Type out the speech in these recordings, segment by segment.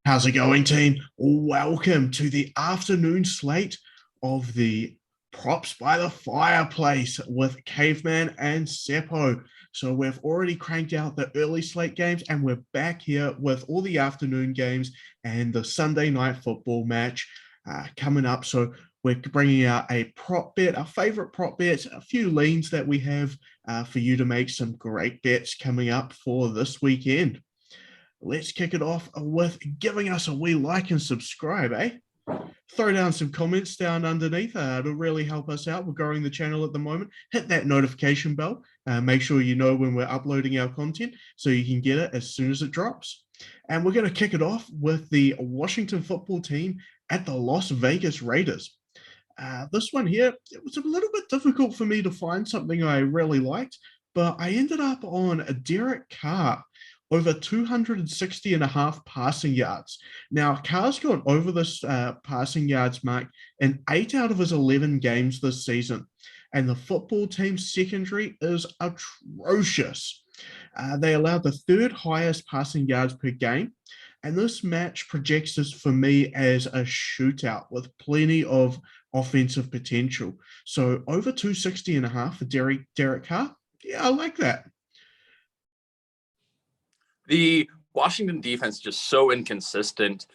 How's it going, team? Welcome to the afternoon slate of the Props by the Fireplace with Caveman and Seppo. So we've already cranked out the early slate games and we're back here with all the afternoon games and the Sunday night football match coming up. So we're bringing out a prop bet, our favorite prop bets, a few leans that we have for you to make some great bets coming up for this weekend. Let's kick it off with giving us a wee like and subscribe, eh? Throw down some comments down underneath. It'll really help us out. We're growing the channel at the moment. Hit that notification bell. Make sure you know when we're uploading our content so you can get it as soon as it drops. And we're going to kick it off with the Washington football team at the Las Vegas Raiders. This one here, it was a little bit difficult for me to find something I really liked, but I ended up on a Derek Carr over 260 and a half passing yards. Now, Carr's gone over this passing yards mark in 8 out of his 11 games this season, and the football team's secondary is atrocious. They allowed the third highest passing yards per game, and this match projects this for me as a shootout with plenty of offensive potential. So over 260 and a half for Derek Carr, yeah, I like that. The Washington defense is just so inconsistent,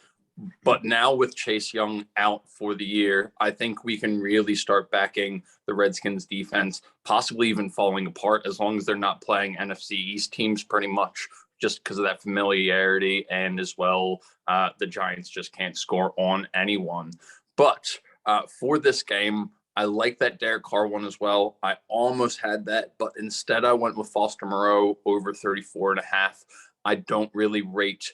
but now with Chase Young out for the year, I think we can really start backing the Redskins defense, possibly even falling apart as long as they're not playing NFC East teams pretty much just because of that familiarity. And as well, the Giants just can't score on anyone. But for this game, I like that Derek Carr one as well. I almost had that, but instead I went with Foster Moreau over 34 and a half. I don't really rate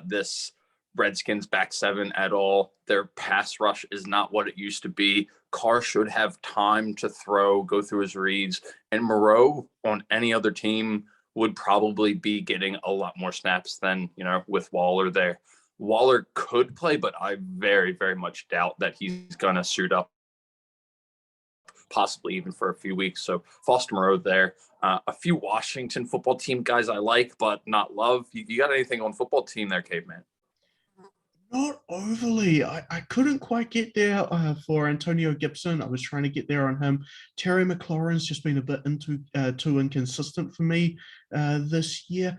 this Redskins back seven at all. Their pass rush is not what it used to be. Carr should have time to throw, go through his reads, and Moreau on any other team would probably be getting a lot more snaps than, with Waller there. Waller could play, but I very, very much doubt that he's going to suit up, possibly even for a few weeks. So Foster Moreau there. A few Washington football team guys I like, but not love. You got anything on football team there, Caveman? Not overly. I couldn't quite get there for Antonio Gibson. I was trying to get there on him. Terry McLaurin's just been a bit too inconsistent for me this year.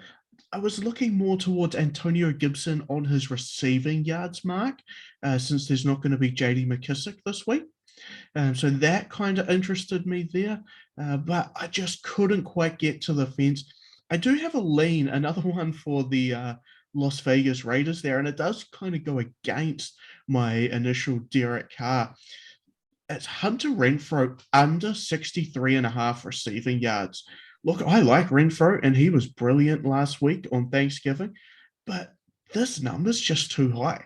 I was looking more towards Antonio Gibson on his receiving yards mark since there's not going to be J.D. McKissick this week. So that kind of interested me there, but I just couldn't quite get to the fence. I do have a lean, another one for the Las Vegas Raiders there, and it does kind of go against my initial Derek Carr. It's Hunter Renfro under 63 and a half receiving yards. Look, I like Renfro, and he was brilliant last week on Thanksgiving, but this number's just too high.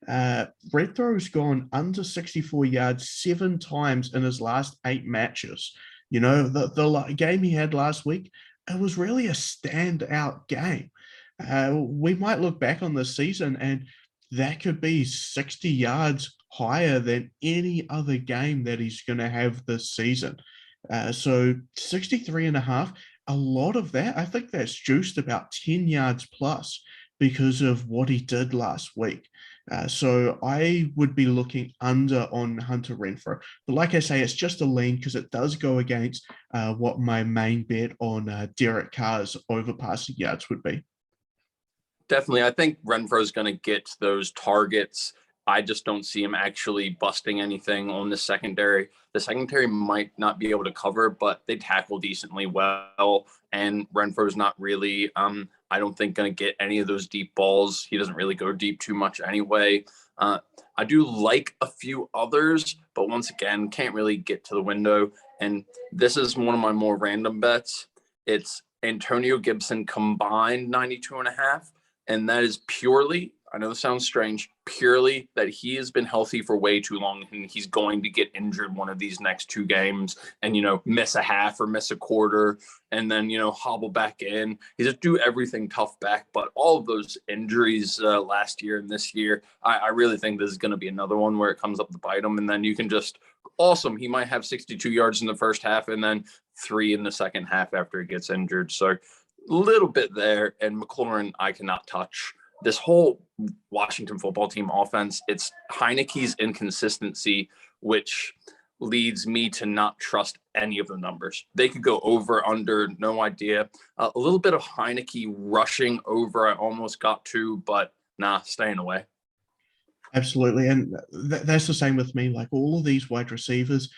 Renfro's gone under 64 yards 7 times in his last 8 matches. The game he had last week, it was really a standout game. We might look back on this season and that could be 60 yards higher than any other game that he's going to have this season. So 63 and a half, a lot of that, I think that's juiced about 10 yards plus because of what he did last week. So I would be looking under on Hunter Renfro. But like I say, it's just a lean because it does go against what my main bet on Derek Carr's overpassing yards would be. Definitely. I think Renfro's going to get those targets. I just don't see him actually busting anything on the secondary. The secondary might not be able to cover, but they tackle decently well. And Renfro's not really, I don't think, going to get any of those deep balls. He doesn't really go deep too much anyway. I do like a few others, but once again, can't really get to the window. And this is one of my more random bets. It's Antonio Gibson combined 92 and a half. And that is purely, I know this sounds strange, purely that he has been healthy for way too long and he's going to get injured one of these next 2 games and, miss a half or miss a quarter and then, hobble back in. He just do everything tough back. But all of those injuries last year and this year, I really think this is going to be another one where it comes up to bite him. And then you can just, awesome, he might have 62 yards in the first half and then 3 in the second half after he gets injured. So little bit there, and McLaurin I cannot touch. this whole Washington football team offense, it's Heineke's inconsistency, which leads me to not trust any of the numbers. They could go over, under, no idea. A little bit of Heineke rushing over, I almost got to, but nah, staying away. Absolutely. And that's the same with me. Like all of these wide receivers,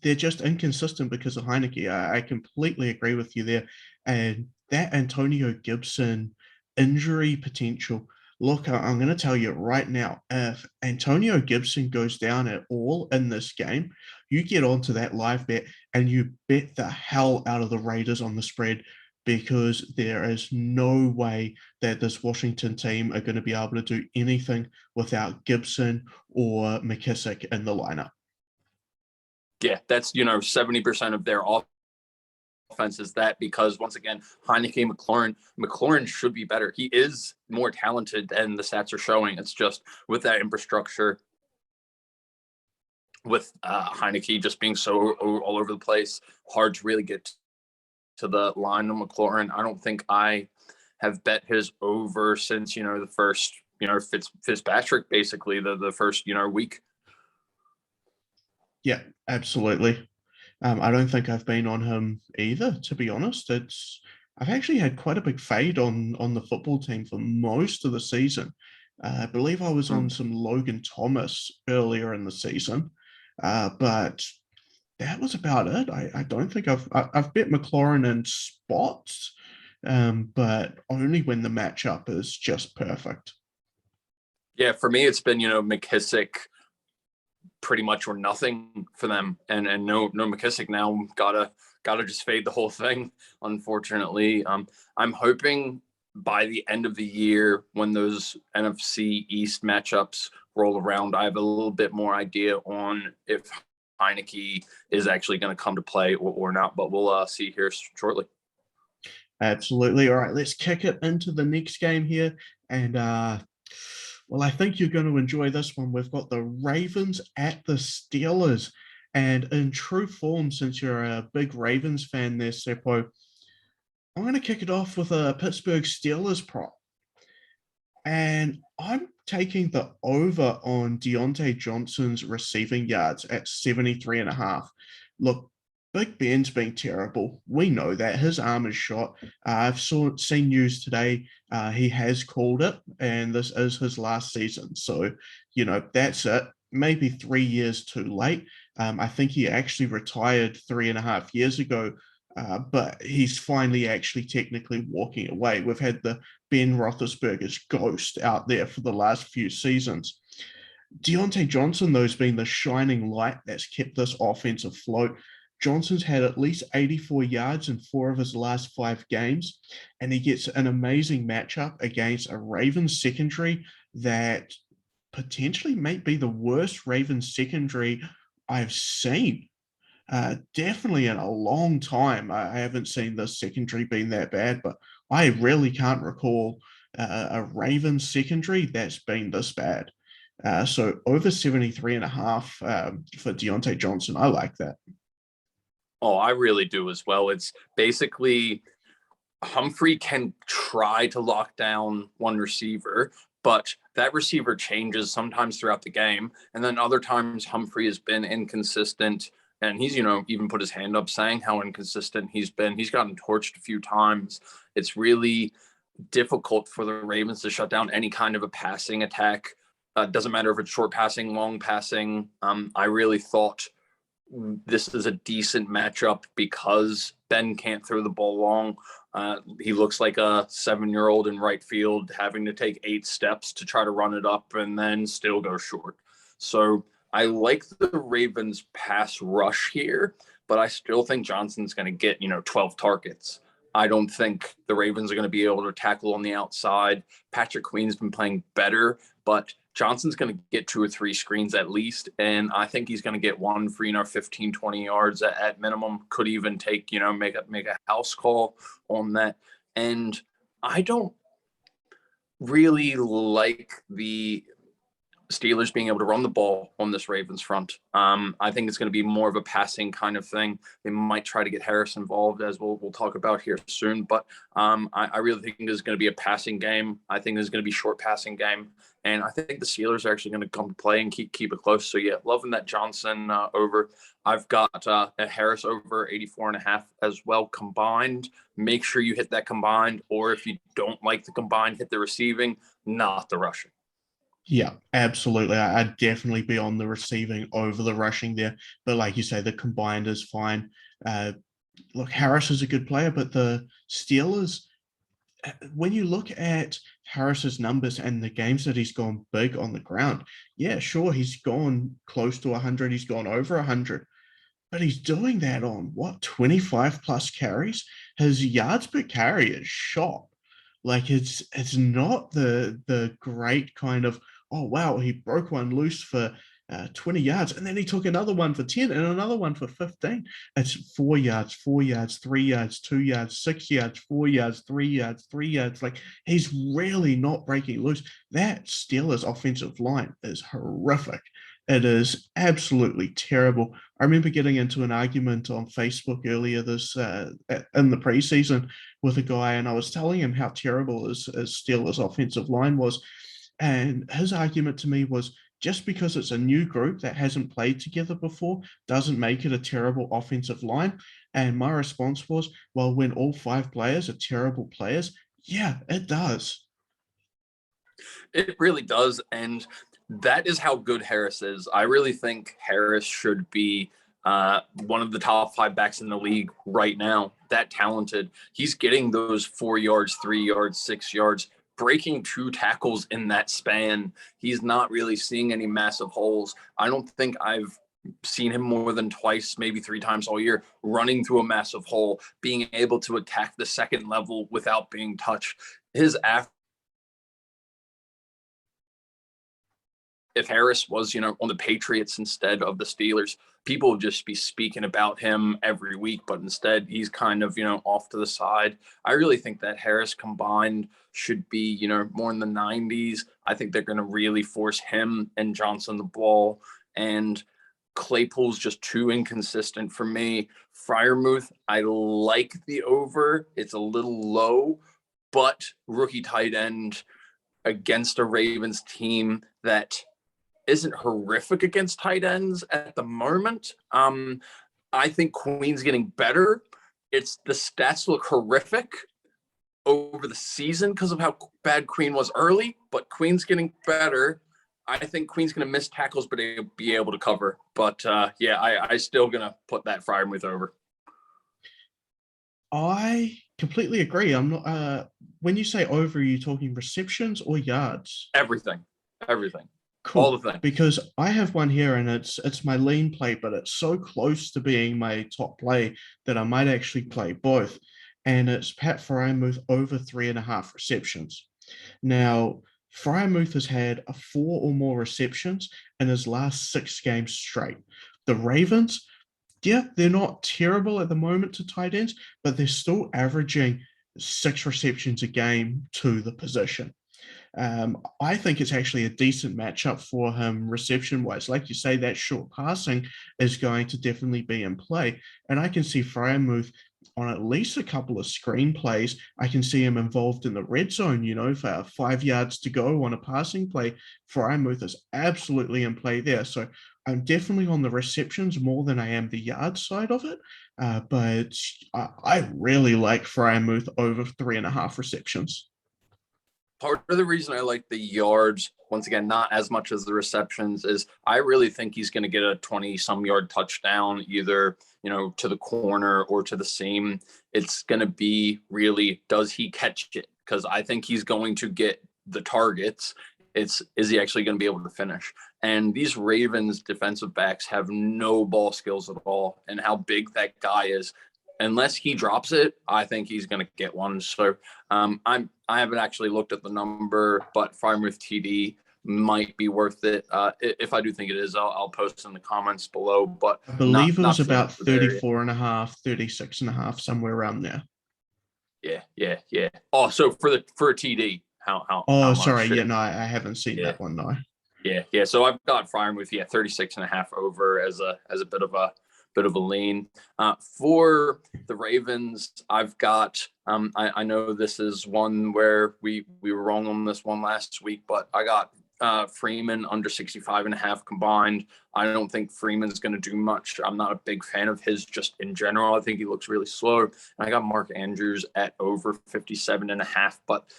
they're just inconsistent because of Heineke. I completely agree with you there. And that Antonio Gibson injury potential. Look, I'm going to tell you right now, if Antonio Gibson goes down at all in this game, you get onto that live bet and you bet the hell out of the Raiders on the spread, because there is no way that this Washington team are going to be able to do anything without Gibson or McKissick in the lineup. Yeah, that's, 70% of their offense is that, because once again, Heineke, McLaurin should be better. He is more talented than the stats are showing. It's just with that infrastructure, with Heineke just being so all over the place, hard to really get to the line of McLaurin. I don't think I have bet his over since, the first, Fitzpatrick, basically the first, week. Yeah, absolutely. I don't think I've been on him either, to be honest. I've actually had quite a big fade on the football team for most of the season. I believe I was on some Logan Thomas earlier in the season, but that was about it. I don't think I've bet McLaurin in spots, but only when the matchup is just perfect. Yeah, for me, it's been, McKissick pretty much or nothing for them, and no McKissick now. Gotta just fade the whole thing, unfortunately. I'm hoping by the end of the year, when those NFC East matchups roll around, I have a little bit more idea on if Heineke is actually going to come to play or not, but we'll see here shortly. Absolutely. All right, let's kick it into the next game here. And well, I think you're going to enjoy this one. We've got the Ravens at the Steelers. And in true form, since you're a big Ravens fan there, Seppo, I'm going to kick it off with a Pittsburgh Steelers prop. And I'm taking the over on Deontay Johnson's receiving yards at 73.5. Look, Big Ben's been terrible. We know that. His arm is shot. I've seen news today. He has called it, and this is his last season. So, that's it. Maybe 3 years too late. I think he actually retired 3.5 years ago, but he's finally actually technically walking away. We've had the Ben Roethlisberger's ghost out there for the last few seasons. Deontay Johnson, though, has been the shining light that's kept this offense afloat. Johnson's had at least 84 yards in 4 of his last 5 games, and he gets an amazing matchup against a Ravens secondary that potentially might be the worst Ravens secondary I've seen. Definitely in a long time. I haven't seen the secondary being that bad, but I really can't recall a Ravens secondary that's been this bad. So over 73.5 for Deontay Johnson. I like that. Oh, I really do as well. It's basically Humphrey can try to lock down one receiver, but that receiver changes sometimes throughout the game. And then other times Humphrey has been inconsistent, and he's, even put his hand up saying how inconsistent he's been. He's gotten torched a few times. It's really difficult for the Ravens to shut down any kind of a passing attack. Doesn't matter if it's short passing, long passing. I really thought this is a decent matchup because Ben can't throw the ball long. He looks like a 7-year-old in right field having to take 8 steps to try to run it up and then still go short. So I like the Ravens pass rush here, but I still think Johnson's going to get, 12 targets. I don't think the Ravens are going to be able to tackle on the outside. Patrick Queen's been playing better, but Johnson's going to get 2 or 3 screens at least, and I think he's going to get one for 15, 20 yards at minimum. Could even take make a house call on that. And I don't really like the Steelers being able to run the ball on this Ravens front. I think it's going to be more of a passing kind of thing. They might try to get Harris involved, as we'll talk about here soon. But I really think there's going to be a passing game. I think there's going to be short passing game. And I think the Steelers are actually going to come to play and keep it close. So, yeah, loving that Johnson over. I've got a Harris over 84.5 as well combined. Make sure you hit that combined. Or if you don't like the combined, hit the receiving, not the rushing. Yeah, absolutely. I'd definitely be on the receiving over the rushing there. But like you say, the combined is fine. Look, Harris is a good player, but the Steelers, when you look at Harris's numbers and the games that he's gone big on the ground, yeah, sure, he's gone close to 100. He's gone over 100. But he's doing that on, 25 plus carries? His yards per carry is shot. Like it's not the great kind of, oh wow, he broke one loose for 20 yards and then he took another one for 10 and another one for 15. It's 4 yards, 4 yards, 3 yards, 2 yards, 6 yards, 4 yards, 3 yards, 3 yards. Like he's really not breaking loose. That Steelers offensive line is horrific. It is absolutely terrible. I remember getting into an argument on Facebook earlier this in the preseason with a guy, and I was telling him how terrible his Steelers offensive line was. And his argument to me was, just because it's a new group that hasn't played together before doesn't make it a terrible offensive line. And my response was, well, when all 5 players are terrible players, yeah, it does. It really does. And that is how good Harris is. I really think Harris should be one of the top 5 backs in the league right now. That talented. He's getting those 4 yards, 3 yards, 6 yards, breaking 2 tackles in that span. He's not really seeing any massive holes. I don't think I've seen him more than twice, maybe 3 times all year, running through a massive hole, being able to attack the second level without being touched. His if Harris was, on the Patriots instead of the Steelers, people would just be speaking about him every week. But instead, he's kind of, off to the side. I really think that Harris combined should be, more in the 90s. I think they're going to really force him and Johnson the ball. And Claypool's just too inconsistent for me. Freiermuth, I like the over. It's a little low, but rookie tight end against a Ravens team that isn't horrific against tight ends at the moment. I think Queen's getting better. It's the stats look horrific over the season because of how bad Queen was early, but Queen's getting better. I think Queen's going to miss tackles, but they'll be able to cover. But I still going to put that Freiermuth over. I completely agree. I'm not. When you say over, are you talking receptions or yards? Everything. Cool. All the things. Because I have one here, and it's my lean play, but it's so close to being my top play that I might actually play both. And it's Pat Freiermuth over 3.5 receptions. Now, Freiermuth has had 4 or more receptions in his last 6 games straight. The Ravens, yeah, they're not terrible at the moment to tight ends, but they're still averaging 6 receptions a game to the position. I think it's actually a decent matchup for him reception-wise. Like you say, that short passing is going to definitely be in play. And I can see Freiermuth on at least a couple of screen plays. I can see him involved in the red zone, for 5 yards to go on a passing play. Freiermuth is absolutely in play there. So I'm definitely on the receptions more than I am the yard side of it. But I really like Freiermuth over 3.5 receptions. Part of the reason I like the yards, once again, not as much as the receptions, is I really think he's going to get a 20-some yard touchdown, either, to the corner or to the seam. It's going to be really, does he catch it? Because I think he's going to get the targets. Is he actually going to be able to finish? And these Ravens defensive backs have no ball skills at all. And how big that guy is, unless he drops it, I think he's going to get one. So I haven't actually looked at the number, but Freiermuth TD might be worth it. If I do think it is, I'll post in the comments below. But I believe it was about 34.5, 36.5, somewhere around there. Yeah. Oh, so for a TD, how Oh, much? sorry. Yeah, no, I haven't seen that one, no. Yeah. So I've got Freiermuth, 36.5 over as a bit of a lean. For the Ravens, I've got I know this is one where we were wrong on this one last week, but I got Freeman under 65.5 combined. I don't think Freeman's going to do much. I'm not a big fan of his just in general. I think he looks really slow. And I got Mark Andrews at over 57.5, but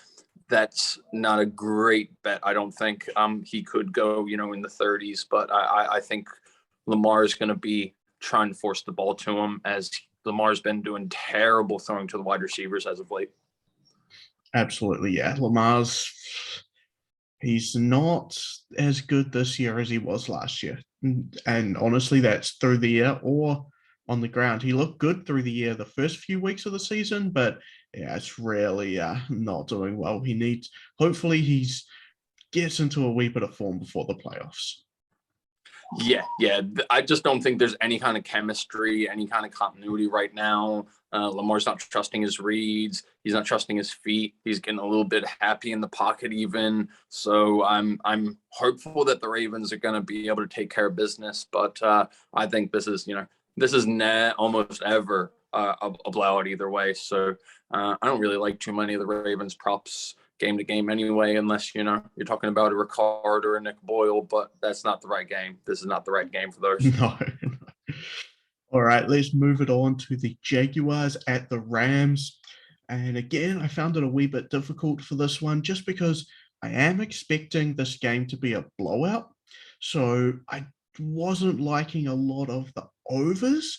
that's not a great bet. I don't think he could go, in the 30s, but I think Lamar is going to be trying to force the ball to him, as Lamar's been doing terrible throwing to the wide receivers as of late. Absolutely, yeah. He's not as good this year as he was last year. And honestly, that's through the air or on the ground. He looked good through the air the first few weeks of the season, but yeah, it's really not doing well. Hopefully he gets into a wee bit of form before the playoffs. Yeah. I just don't think there's any kind of chemistry, any kind of continuity right now. Lamar's not trusting his reads. He's not trusting his feet. He's getting a little bit happy in the pocket even. So I'm hopeful that the Ravens are going to be able to take care of business. But I think this is almost ever a blowout either way. So I don't really like too many of the Ravens props game to game anyway, unless you're talking about a Ricard or a Nick Boyle, but that's not the right game. This is not the right game for those. No. All right, let's move it on to the Jaguars at the Rams. And again, I found it a wee bit difficult for this one just because I am expecting this game to be a blowout. So I wasn't liking a lot of the overs.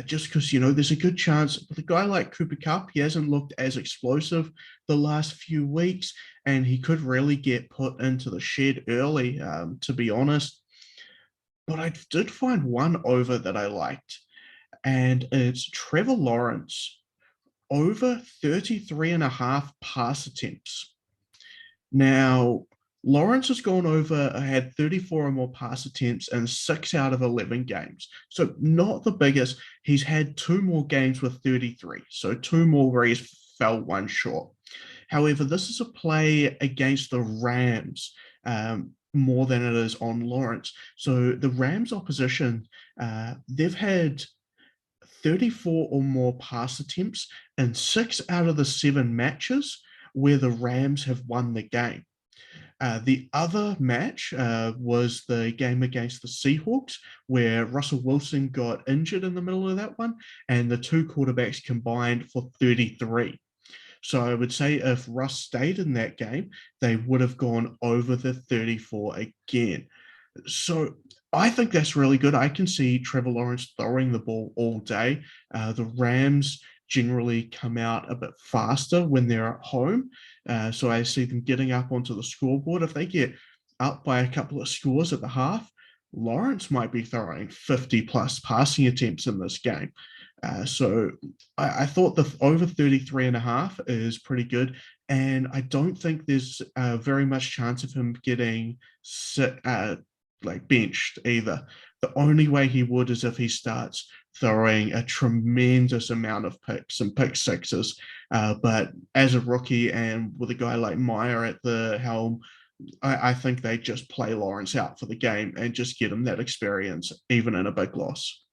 Just because, there's a good chance with a guy like Cooper Kupp, he hasn't looked as explosive the last few weeks, and he could really get put into the shed early, to be honest. But I did find one over that I liked, and it's Trevor Lawrence over 33.5 pass attempts. Now, Lawrence has gone over, had 34 or more pass attempts in 6 out of 11 games. So not the biggest. He's had 2 more games with 33. So 2 more where he's fell 1 short. However, this is a play against the Rams more than it is on Lawrence. So the Rams opposition, they've had 34 or more pass attempts in 6 out of the 7 matches where the Rams have won the game. The other match was the game against the Seahawks, where Russell Wilson got injured in the middle of that one, and the 2 quarterbacks combined for 33. So I would say if Russ stayed in that game, they would have gone over the 34 again. So I think that's really good. I can see Trevor Lawrence throwing the ball all day. The Rams generally come out a bit faster when they're at home. So I see them getting up onto the scoreboard. If they get up by a couple of scores at the half, Lawrence might be throwing 50 plus passing attempts in this game. So I thought the over 33.5 is pretty good. And I don't think there's very much chance of him getting benched either. The only way he would is if he starts throwing a tremendous amount of picks and pick sixes. But as a rookie and with a guy like Meyer at the helm, I think they just play Lawrence out for the game and just get him that experience, even in a big loss.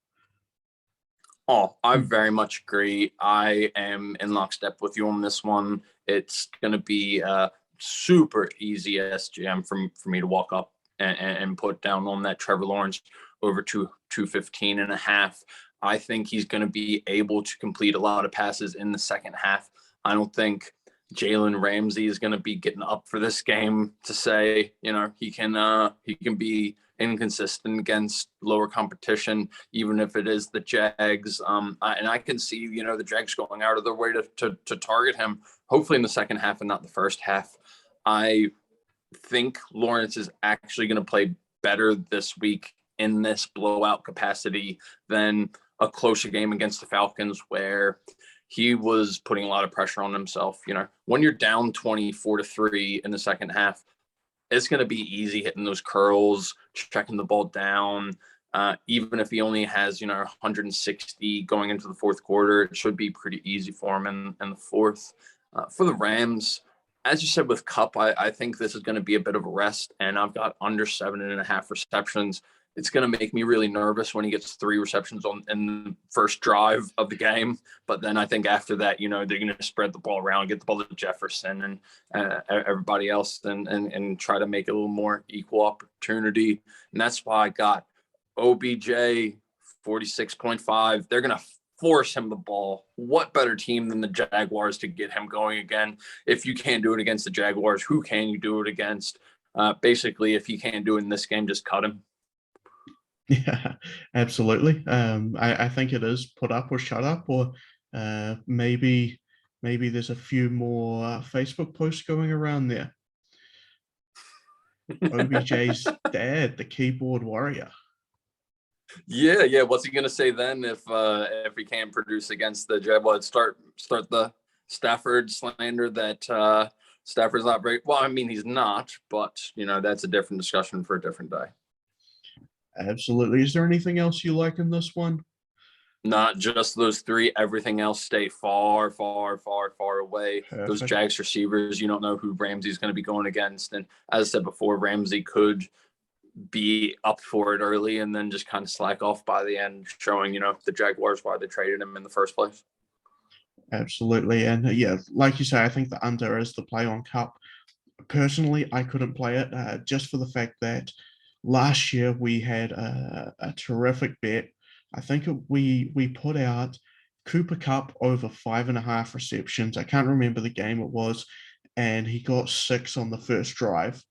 Oh, I very much agree. I am in lockstep with you on this one. It's going to be a super easy SGM for me to walk up and put down on that Trevor Lawrence over 215.5. I think he's going to be able to complete a lot of passes in the second half. I don't think Jalen Ramsey is going to be getting up for this game to say, he can be inconsistent against lower competition, even if it is the Jags. And I can see, the Jags going out of their way to target him, hopefully in the second half and not the first half. I think Lawrence is actually going to play better this week in this blowout capacity than a closer game against the Falcons, where he was putting a lot of pressure on himself. When you're down 24-3 in the second half, it's going to be easy hitting those curls, checking the ball down. Even if he only has, 160 going into the fourth quarter, it should be pretty easy for him in the fourth. For the Rams, as you said with Cup, I think this is going to be a bit of a rest, and I've got under 7.5 receptions. It's going to make me really nervous when he gets 3 receptions in the first drive of the game. But then I think after that, they're going to spread the ball around, get the ball to Jefferson and everybody else, and try to make it a little more equal opportunity. And that's why I got OBJ 46.5. They're going to force him the ball. What better team than the Jaguars to get him going again? If you can't do it against the Jaguars, who can you do it against? Basically, if you can't do it in this game, just cut him. Yeah, absolutely. I think it is put up or shut up, or maybe there's a few more Facebook posts going around there. OBJ's dad, the keyboard warrior. Yeah. What's he gonna say then if he can't produce against the Jaguars? Start the Stafford slander that Stafford's not very well. I mean, he's not, but that's a different discussion for a different day. Absolutely. Is there anything else you like in this one? Not just those 3. Everything else stay far, far, far, far away. Perfect. Those Jags receivers, you don't know who Ramsey's going to be going against. And as I said before, Ramsey could be up for it early and then just kind of slack off by the end, showing, the Jaguars why they traded him in the first place. Absolutely. And yeah, like you say, I think the under is the play on Cup. Personally, I couldn't play it just for the fact that last year we had a terrific bet. I think we put out Cooper Cup over 5.5 receptions. I can't remember the game it was, and he got 6 on the first drive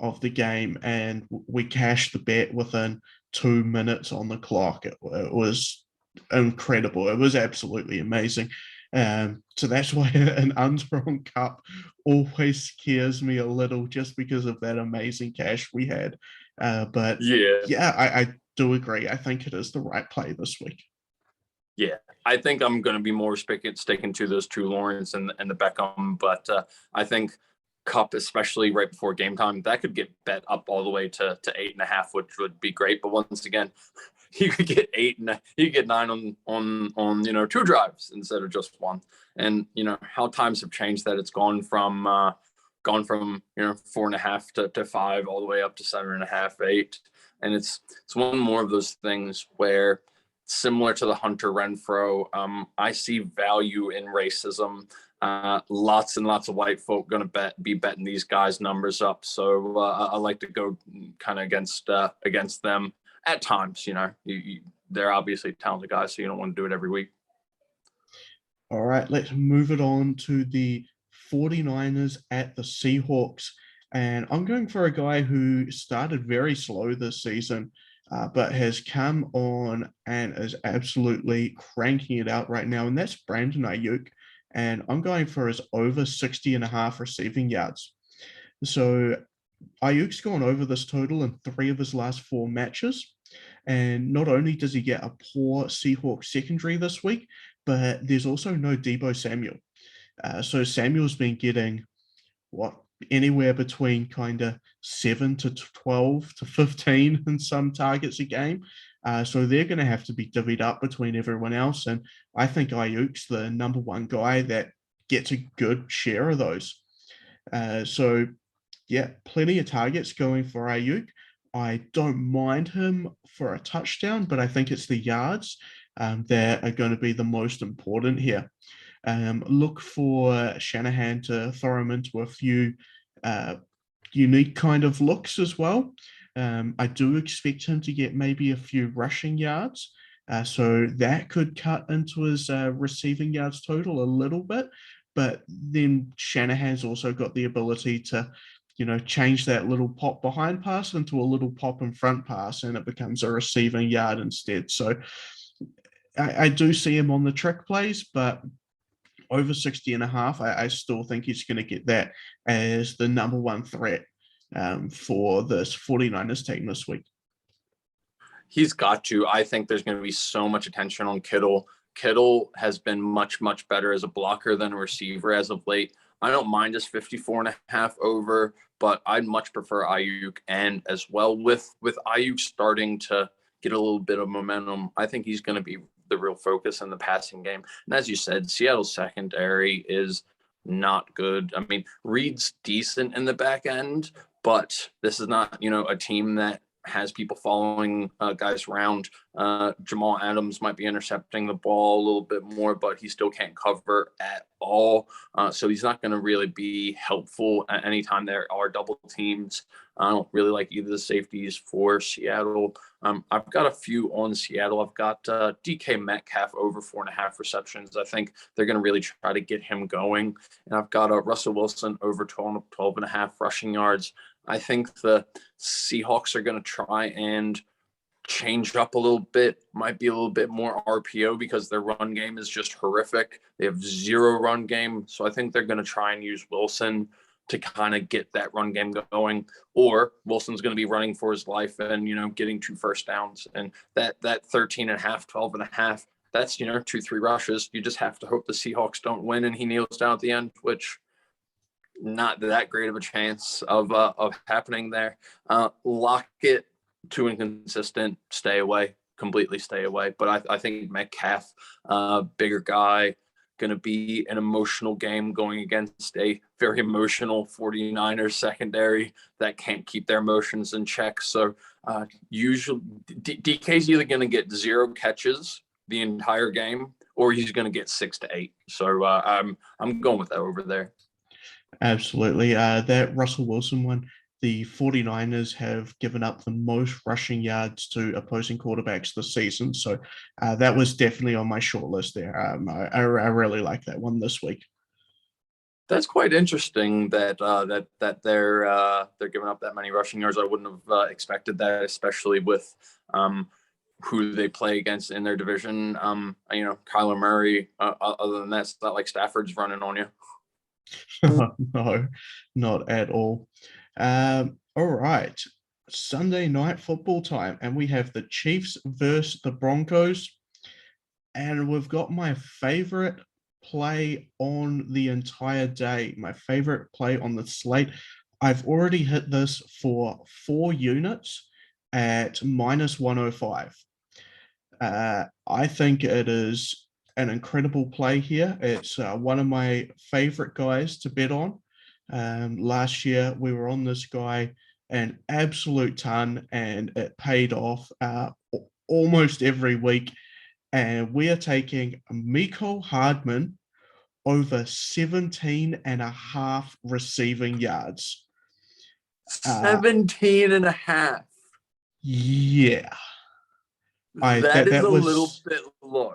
of the game, and we cashed the bet within 2 minutes on the clock. It was incredible. It was absolutely amazing. So that's why an under on Cup always scares me a little, just because of that amazing cash we had. But yeah, I do agree. I think it is the right play this week. Yeah, I think I'm going to be more sticking to those 2 Lawrence and the Beckham, but I think Cup, especially right before game time, that could get bet up all the way to 8.5, which would be great. But once again, you could get 8 and you could get 9 on 2 drives instead of just 1. And how times have changed that it's gone from 4.5 to 5 all the way up to 7.5, 8. And it's one more of those things where, similar to the Hunter Renfro, I see value in racism. Lots and lots of white folk going to be betting these guys' numbers up. So I like to go kind of against them at times. They're obviously talented guys, so you don't want to do it every week. All right, let's move it on to the 49ers at the Seahawks. And I'm going for a guy who started very slow this season, but has come on and is absolutely cranking it out right now. And that's Brandon Ayuk. And I'm going for his over 60.5 receiving yards. So Ayuk's gone over this total in 3 of his last 4 matches. And not only does he get a poor Seahawks secondary this week, but there's also no Deebo Samuel. So Samuel's been getting anywhere between kind of 7 to 12 to 15 in some targets a game. So they're going to have to be divvied up between everyone else. And I think Ayuk's the number 1 guy that gets a good share of those. So yeah, plenty of targets going for Ayuk. I don't mind him for a touchdown, but I think it's the yards that are going to be the most important here. Look for Shanahan to throw him into a few unique kind of looks as well. I do expect him to get maybe a few rushing yards. So that could cut into his receiving yards total a little bit. But then Shanahan's also got the ability to, change that little pop behind pass into a little pop in front pass, and it becomes a receiving yard instead. So I do see him on the trick plays, but over 60.5, I still think he's going to get that as the number 1 threat for this 49ers team this week. He's got to. I think there's going to be so much attention on Kittle. Kittle has been much, much better as a blocker than a receiver as of late. I don't mind his 54.5 over, but I'd much prefer Ayuk. And as well, with Ayuk starting to get a little bit of momentum, I think he's going to be the real focus in the passing game. And as you said, Seattle's secondary is not good. I mean, Reed's decent in the back end, but this is not, a team that has people following guys around. Jamal Adams might be intercepting the ball a little bit more, but he still can't cover at all. So he's not going to really be helpful at any time there are double teams. I don't really like either of the safeties for Seattle. I've got a few on Seattle. I've got DK Metcalf over 4.5 receptions. I think they're going to really try to get him going. And I've got Russell Wilson over 12.5 rushing yards. I think the Seahawks are going to try and change up a little bit, might be a little bit more RPO because their run game is just horrific. They have zero run game. So I think they're going to try and use Wilson to kind of get that run game going, or Wilson's going to be running for his life and, getting 2 first downs. And that 13.5, 12.5, that's, 2-3 rushes. You just have to hope the Seahawks don't win and he kneels down at the end, which not that great of a chance of happening there. Lockett, too inconsistent, stay away, completely stay away. But I think Metcalf, bigger guy, going to be an emotional game going against a very emotional 49ers secondary that can't keep their emotions in check. So usually DK's either going to get 0 catches the entire game or he's going to get 6 to 8. So I'm going with that over there. Absolutely. That Russell Wilson one, the 49ers have given up the most rushing yards to opposing quarterbacks this season. So that was definitely on my short list there. I really like that one this week. That's quite interesting that they're giving up that many rushing yards. I wouldn't have expected that, especially with who they play against in their division. Kyler Murray. Other than that, it's not like Stafford's running on you. No, not at all. All right. Sunday night football time, and we have the Chiefs versus the Broncos. And we've got my favorite play on the entire day, my favorite play on the slate. I've already hit this for 4 units at -105. I think it is an incredible play here. It's one of my favorite guys to bet on. Last year, we were on this guy an absolute ton, and it paid off almost every week. And we are taking Mecole Hardman over 17.5 receiving yards. 17.5. Yeah. That is a little bit low.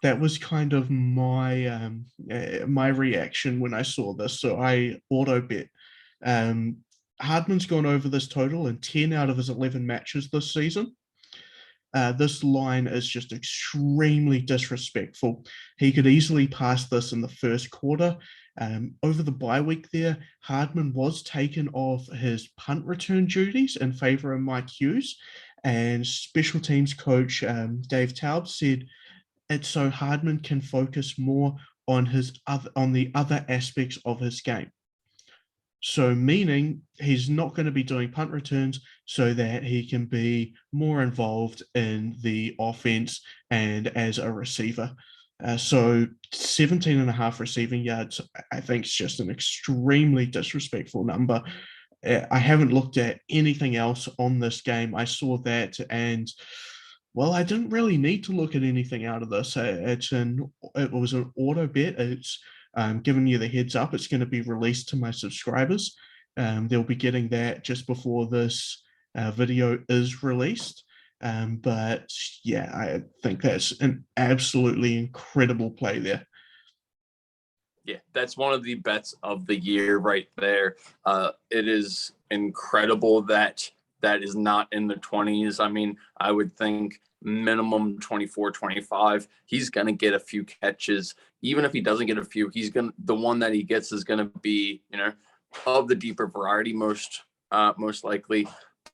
That was kind of my my reaction when I saw this. So I auto bet. Hardman's gone over this total in 10 out of his 11 matches this season. This line is just extremely disrespectful. He could easily pass this in the first quarter. Over the bye week there, Hardman was taken off his punt return duties in favor of Mike Hughes, and special teams coach Dave Taub said it's so Hardman can focus more on the other aspects of his game. So meaning he's not going to be doing punt returns so that he can be more involved in the offense and as a receiver. So 17.5 receiving yards, I think, is just an extremely disrespectful number. I haven't looked at anything else on this game. I saw that, and well, I didn't really need to look at anything out of this. It was an auto bet. It's giving you the heads up. It's going to be released to my subscribers. They'll be getting that just before this video is released. But yeah, I think that's an absolutely incredible play there. Yeah, that's one of the bets of the year right there. It is incredible that is not in the 20s. I mean, I would think minimum 24, 25. He's going to get a few catches. Even if he doesn't get a few, the one that he gets is going to be, of the deeper variety most likely.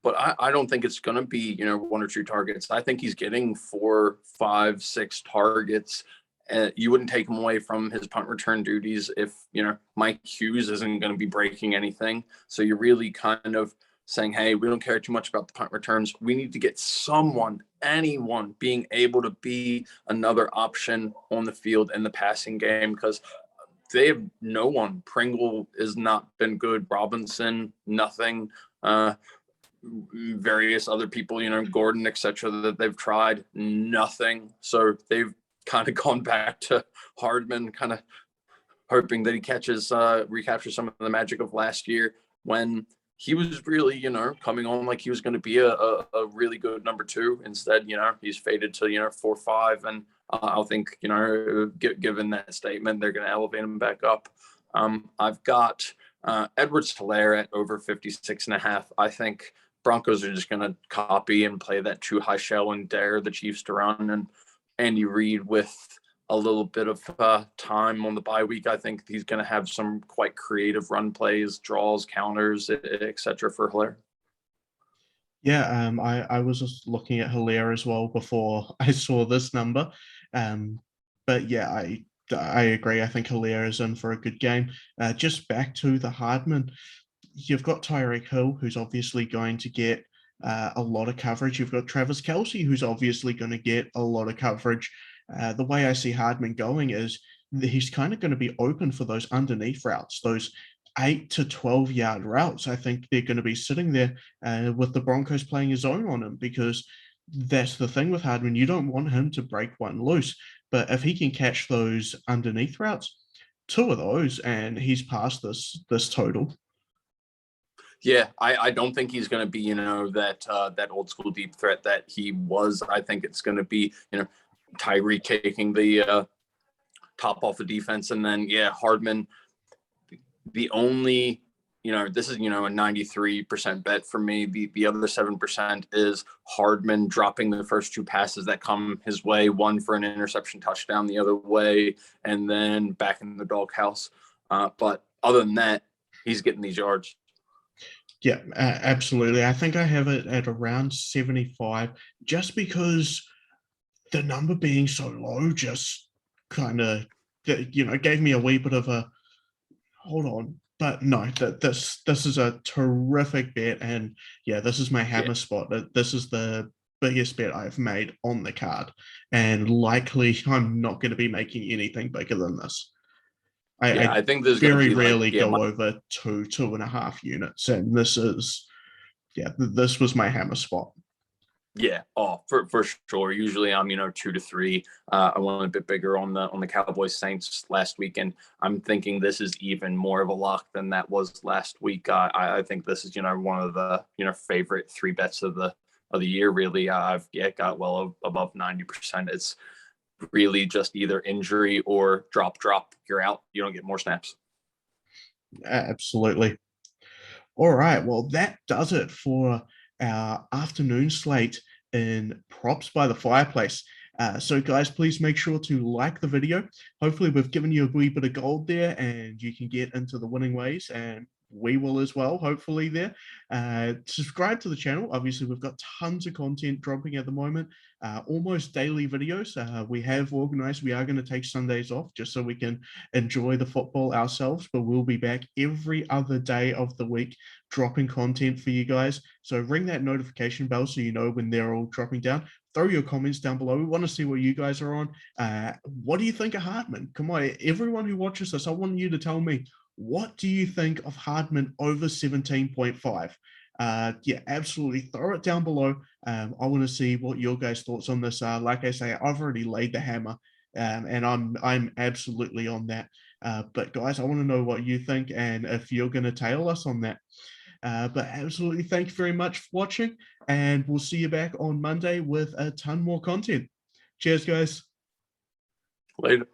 But I don't think it's going to be, 1 or 2 targets. I think he's getting 4, 5, 6 targets. You wouldn't take him away from his punt return duties if, Mike Hughes isn't going to be breaking anything. So you're really kind of saying, hey, we don't care too much about the punt returns. We need to get anyone being able to be another option on the field in the passing game, because they have no one. Pringle has not been good. Robinson, nothing. Various other people, Gordon, etc., that they've tried, nothing. So they've kind of gone back to Hardman, kind of hoping that he recaptures some of the magic of last year when he was really, coming on like he was going to be a really good number 2. Instead, he's faded to, 4-5. And I think, given that statement, they're going to elevate him back up. I've got Edwards-Helaire at over 56.5. I think Broncos are just going to copy and play that too high shell and dare the Chiefs to run. And Andy Reid, with a little bit of time on the bye week, I think he's going to have some quite creative run plays, draws, counters, etc. for Helaire. Yeah, I was just looking at Helaire as well before I saw this number. But yeah, I agree. I think Helaire is in for a good game. Just back to the Hardman, you've got Tyreek Hill, who's obviously going to get a lot of coverage. You've got Travis Kelce, who's obviously going to get a lot of coverage. The way I see Hardman going is he's kind of going to be open for those underneath routes, those 8 to 12 yard routes. I think they're going to be sitting there with the Broncos playing a zone on him, because that's the thing with Hardman. You don't want him to break one loose, but if he can catch those underneath routes, 2 of those, and he's past this total. Yeah, I don't think he's going to be, that old school deep threat that he was. I think it's going to be, Tyreek taking the top off the defense, and then Hardman. The only, this is a 93% bet for me. The other 7% is Hardman dropping the first 2 passes that come his way, one for an interception touchdown, the other way, and then back in the doghouse. But other than that, he's getting these yards. Yeah, absolutely. I think I have it at around 75, just because the number being so low just kind of, gave me a wee bit of a hold on. But no, this is a terrific bet, and this is my hammer spot. This is the biggest bet I've made on the card, and likely I'm not going to be making anything bigger than this. I think there's very be rarely go over 2.5 units, and this was my hammer spot. Yeah, for sure. Usually I'm 2 to 3. I went a bit bigger on the Cowboys Saints last week, and I'm thinking this is even more of a lock than that was last week. I think this is one of the favorite 3 bets of the year. Really, I've got well above 90%. It's really just either injury or drop. You're out. You don't get more snaps. Absolutely. All right. Well, that does it for our afternoon slate in Props by the Fireplace. So guys, please make sure to like the video. Hopefully we've given you a wee bit of gold there, and you can get into the winning ways, and we will as well, hopefully there. Subscribe to the channel. Obviously, we've got tons of content dropping at the moment, almost daily videos. We have organized, we are going to take Sundays off just so we can enjoy the football ourselves, but we'll be back every other day of the week dropping content for you guys. So ring that notification bell so you know when they're all dropping down. Throw your comments down below. We want to see what you guys are on. What do you think of Hardman? Come on, everyone who watches this, I want you to tell me, what do you think of Hardman over 17.5? Absolutely. Throw it down below. I want to see what your guys' thoughts on this are. Like I say, I've already laid the hammer, and I'm absolutely on that. But guys, I want to know what you think, and if you're going to tail us on that. But absolutely, thank you very much for watching, and we'll see you back on Monday with a ton more content. Cheers, guys. Later.